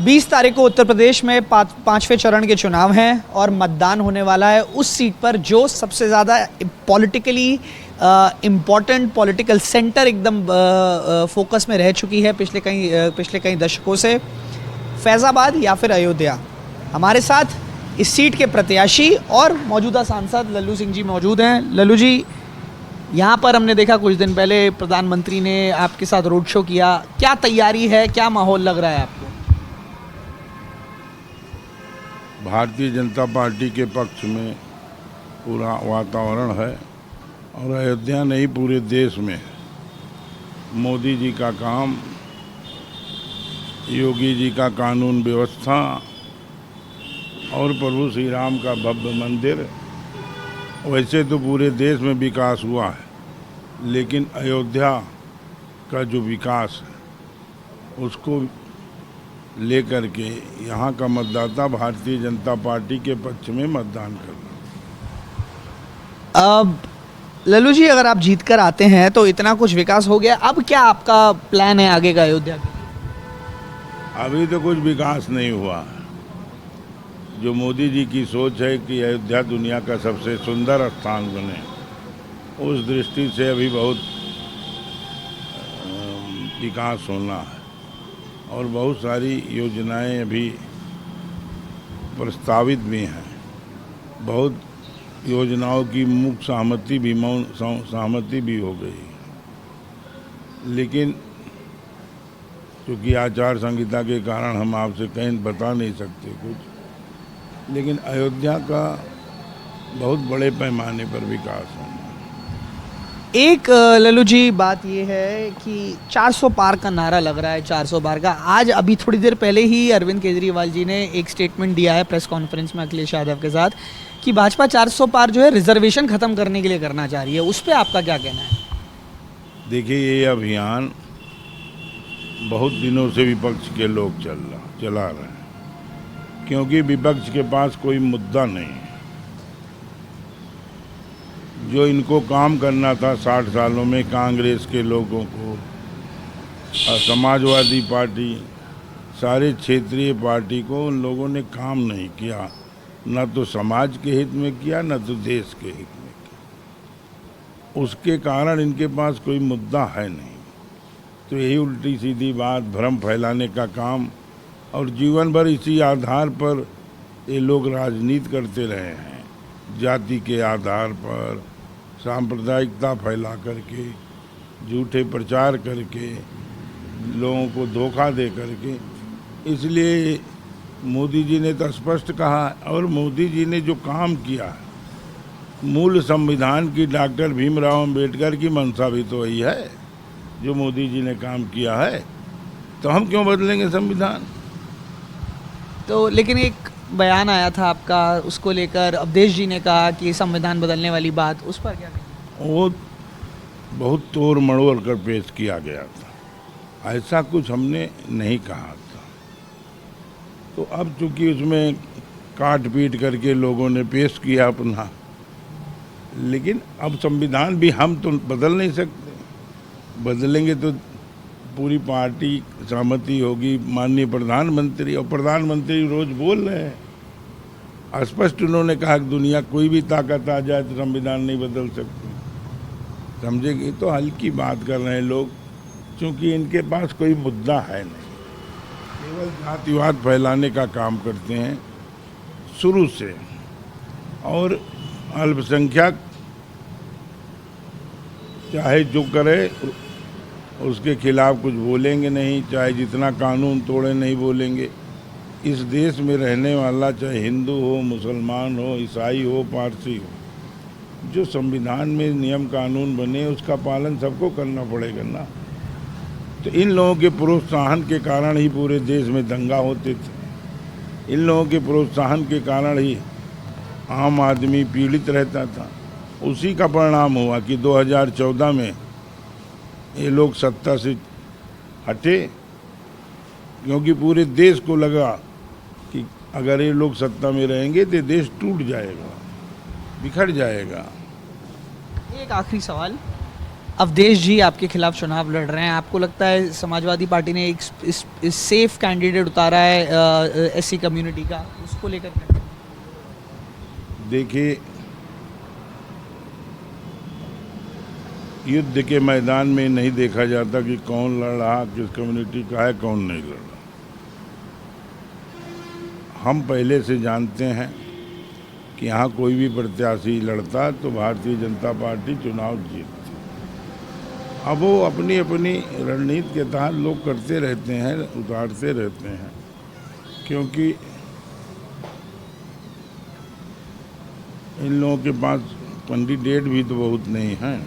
20 तारीख को उत्तर प्रदेश में पांचवें चरण के चुनाव हैं और मतदान होने वाला है उस सीट पर जो सबसे ज़्यादा पॉलिटिकली इम्पॉर्टेंट पॉलिटिकल सेंटर एकदम फोकस में रह चुकी है पिछले कई दशकों से, फैज़ाबाद या फिर अयोध्या। हमारे साथ इस सीट के प्रत्याशी और मौजूदा सांसद लल्लू सिंह जी मौजूद हैं। लल्लू जी, यहाँ पर हमने देखा कुछ दिन पहले प्रधानमंत्री ने आपके साथ रोड शो किया, क्या तैयारी है, क्या माहौल लग रहा है आपको? भारतीय जनता पार्टी के पक्ष में पूरा वातावरण है और अयोध्या नहीं पूरे देश में मोदी जी का काम, योगी जी का कानून व्यवस्था और प्रभु श्री राम का भव्य मंदिर, वैसे तो पूरे देश में विकास हुआ है, लेकिन अयोध्या का जो विकास है उसको लेकर के यहाँ का मतदाता भारतीय जनता पार्टी के पक्ष में मतदान करना। अब लल्लू जी, अगर आप जीत कर आते हैं तो इतना कुछ विकास हो गया, अब क्या आपका प्लान है आगे का अयोध्या का? अभी तो कुछ विकास नहीं हुआ। जो मोदी जी की सोच है कि अयोध्या दुनिया का सबसे सुंदर स्थान बने, उस दृष्टि से अभी बहुत विकास होना है और बहुत सारी योजनाएं अभी प्रस्तावित भी हैं। बहुत योजनाओं की मुख्य सहमति भी मौन सहमति भी हो गई, लेकिन क्योंकि आचार संहिता के कारण हम आपसे कहीं बता नहीं सकते कुछ, लेकिन अयोध्या का बहुत बड़े पैमाने पर विकास होना। एक लल्लू जी, बात ये है कि 400 पार का नारा लग रहा है, 400 पार का। आज अभी थोड़ी देर पहले ही अरविंद केजरीवाल जी ने एक स्टेटमेंट दिया है प्रेस कॉन्फ्रेंस में अखिलेश यादव के साथ कि भाजपा 400 पार जो है रिजर्वेशन खत्म करने के लिए करना चाह रही है। उस पर आपका क्या कहना है? देखिए, ये अभियान बहुत दिनों से विपक्ष के लोग चला रहे हैं, क्योंकि विपक्ष के पास कोई मुद्दा नहीं है। जो इनको काम करना था 60 सालों में कांग्रेस के लोगों को, समाजवादी पार्टी, सारे क्षेत्रीय पार्टी को, उन लोगों ने काम नहीं किया, न तो समाज के हित में किया न तो देश के हित में किया। उसके कारण इनके पास कोई मुद्दा है नहीं। तो यही उल्टी सीधी बात, भ्रम फैलाने का काम, और जीवन भर इसी आधार पर ये लोग राजनीति करते रहे हैं। जाति के आधार पर सांप्रदायिकता फैला करके, झूठे प्रचार करके, लोगों को धोखा दे करके। इसलिए मोदी जी ने तो स्पष्ट कहा, और मोदी जी ने जो काम किया है, मूल संविधान की डॉक्टर भीमराव अंबेडकर की मंशा भी तो वही है जो मोदी जी ने काम किया है। तो हम क्यों बदलेंगे संविधान? तो लेकिन एक बयान आया था आपका, उसको लेकर अवधेश जी ने कहा कि संविधान बदलने वाली बात, उस पर क्या कहेंगे? वो बहुत तोड़ मड़ोड़ कर पेश किया गया था, ऐसा कुछ हमने नहीं कहा था। तो अब चूंकि उसमें काट पीट करके लोगों ने पेश किया अपना, लेकिन अब संविधान भी हम तो बदल नहीं सकते। बदलेंगे तो पूरी पार्टी सहमति होगी, माननीय प्रधानमंत्री, और प्रधानमंत्री रोज बोल रहे हैं, स्पष्ट उन्होंने कहा कि दुनिया कोई भी ताकत आ जाए तो संविधान नहीं बदल सकती। समझेंगे तो हल्की बात कर रहे हैं लोग, क्योंकि इनके पास कोई मुद्दा है नहीं, केवल जातिवाद फैलाने का काम करते हैं शुरू से। और अल्पसंख्यक चाहे जो करे उसके खिलाफ कुछ बोलेंगे नहीं, चाहे जितना कानून तोड़े नहीं बोलेंगे। इस देश में रहने वाला चाहे हिंदू हो, मुसलमान हो, ईसाई हो, पारसी हो, जो संविधान में नियम कानून बने उसका पालन सबको करना पड़ेगा ना। तो इन लोगों के प्रोत्साहन के कारण ही पूरे देश में दंगा होते थे। इन लोगों के प्रोत्साहन के कारण ही आम आदमी पीड़ित रहता था। उसी का परिणाम हुआ कि 2014 में ये लोग सत्ता से हटे, क्योंकि पूरे देश को लगा कि अगर ये लोग सत्ता में रहेंगे तो देश टूट जाएगा, बिखर जाएगा। एक आखिरी सवाल, अवधेश जी आपके खिलाफ चुनाव लड़ रहे हैं, आपको लगता है समाजवादी पार्टी ने एक इस सेफ कैंडिडेट उतारा है एससी कम्युनिटी का, उसको लेकर क्या? देखिए, युद्ध के मैदान में नहीं देखा जाता कि कौन लड़ रहा, किस कम्युनिटी का है, कौन नहीं लड़ रहा। हम पहले से जानते हैं कि यहाँ कोई भी प्रत्याशी लड़ता तो भारतीय जनता पार्टी चुनाव जीतती। अब वो अपनी अपनी रणनीति के तहत लोग करते रहते हैं, उतारते रहते हैं, क्योंकि इन लोगों के पास कैंडिडेट भी तो बहुत नहीं हैं,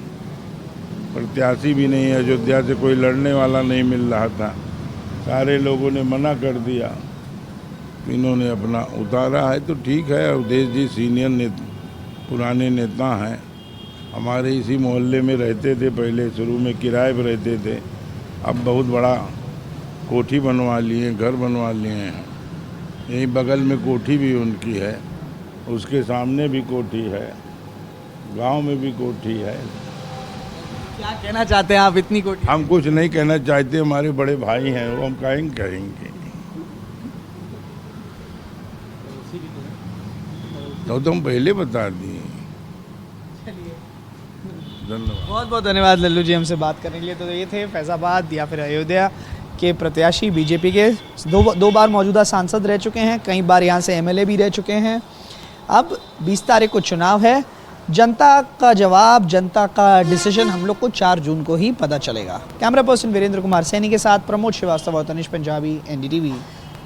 प्रत्याशी भी नहीं है। अयोध्या से कोई लड़ने वाला नहीं मिल रहा था, सारे लोगों ने मना कर दिया, इन्होंने अपना उतारा है। तो ठीक है, अवधेश जी सीनियर पुराने नेता हैं, हमारे इसी मोहल्ले में रहते थे, पहले शुरू में किराए पर रहते थे, अब बहुत बड़ा कोठी बनवा लिए, घर बनवा लिए हैं। यहीं बगल में कोठी भी उनकी है, उसके सामने भी कोठी है, गांव में भी कोठी है। क्या कहना चाहते हैं आप इतनी कोठी? हम कुछ नहीं कहना चाहते, हमारे बड़े भाई हैं, वो हम कहेंगे तो हम पहले बता दिए। धन्यवाद, बहुत बहुत धन्यवाद लल्लू जी हमसे बात करने के लिए। तो ये थे फैज़ाबाद या फिर अयोध्या के प्रत्याशी, बीजेपी के दो बार मौजूदा सांसद रह चुके हैं, कई बार यहाँ से एमएलए भी रह चुके हैं। अब 20 तारीख को चुनाव है, जनता का जवाब, जनता का डिसीजन हम लोग को 4 जून को ही पता चलेगा। कैमरा पर्सन वीरेंद्र कुमार सैनी के साथ प्रमोद श्रीवास्तव और तनिष पंजाबी, NDTV।